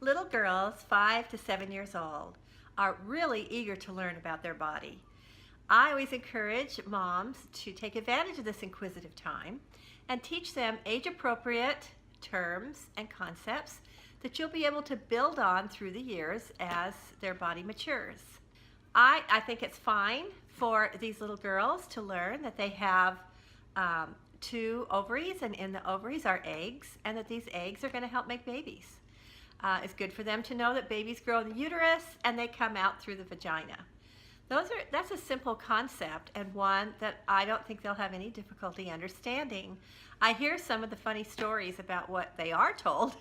Little girls 5 to 7 years old are really eager to learn about their body. I always encourage moms to take advantage of this inquisitive time and teach them age-appropriate terms and concepts that you'll be able to build on through the years as their body matures. I think it's fine for these little girls to learn that they have 2 ovaries, and in the ovaries are eggs, and that these eggs are going to help make babies. It's good for them to know that babies grow in the uterus and they come out through the vagina. That's a simple concept, and one that I don't think they'll have any difficulty understanding. I hear some of the funny stories about what they are told,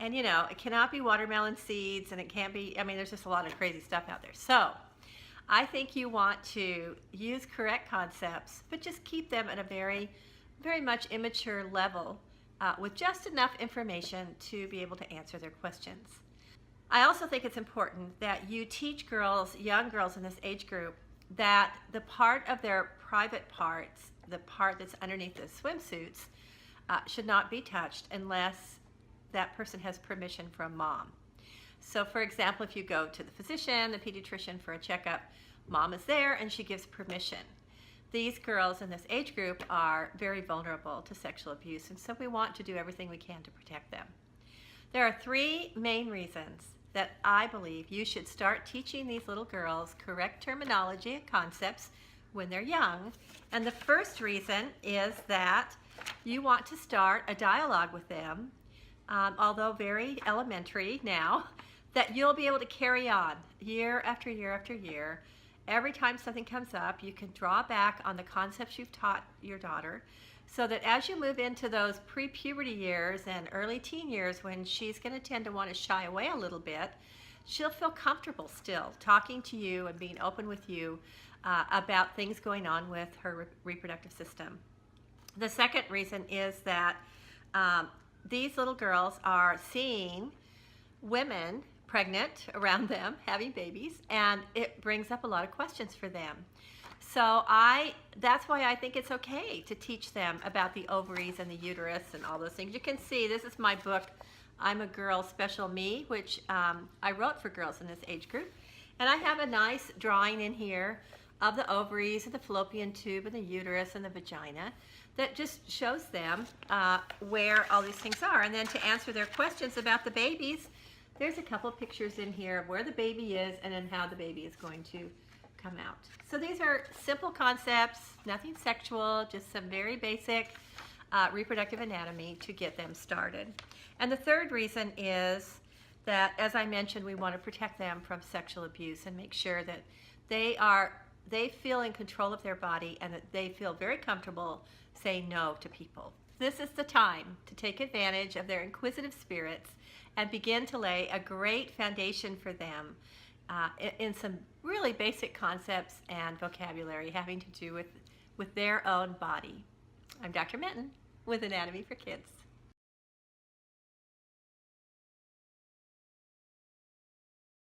and you know, it cannot be watermelon seeds, and it can't be, I mean, there's just a lot of crazy stuff out there. So I think you want to use correct concepts, but just keep them at a very, very much immature level with just enough information to be able to answer their questions. I also think it's important that you teach girls, young girls in this age group, that the part of their private parts, the part that's underneath the swimsuits, should not be touched unless that person has permission from mom. So for example, if you go to the physician, the pediatrician for a checkup, mom is there and she gives permission. These girls in this age group are very vulnerable to sexual abuse, and so we want to do everything we can to protect them. There are 3 main reasons that I believe you should start teaching these little girls correct terminology and concepts when they're young. And the first reason is that you want to start a dialogue with them, although very elementary now, that you'll be able to carry on year after year after year. Every time something comes up, you can draw back on the concepts you've taught your daughter, so that as you move into those pre-puberty years and early teen years, when she's going to tend to want to shy away a little bit, she'll feel comfortable still talking to you and being open with you about things going on with her reproductive system. The second reason is that these little girls are seeing women pregnant around them, having babies, and it brings up a lot of questions for them. So that's why I think it's okay to teach them about the ovaries and the uterus and all those things. You can see, this is my book, I'm a Girl Special Me, which I wrote for girls in this age group. And I have a nice drawing in here of the ovaries and the fallopian tube and the uterus and the vagina that just shows them where all these things are. And then to answer their questions about the babies, there's a couple of pictures in here of where the baby is and then how the baby is going to come out. So these are simple concepts, nothing sexual, just some very basic reproductive anatomy to get them started. And the third reason is that, as I mentioned, we want to protect them from sexual abuse and make sure that they feel in control of their body and that they feel very comfortable saying no to people. This is the time to take advantage of their inquisitive spirits and begin to lay a great foundation for them in some really basic concepts and vocabulary having to do with their own body. I'm Dr. Minton with Anatomy for Kids.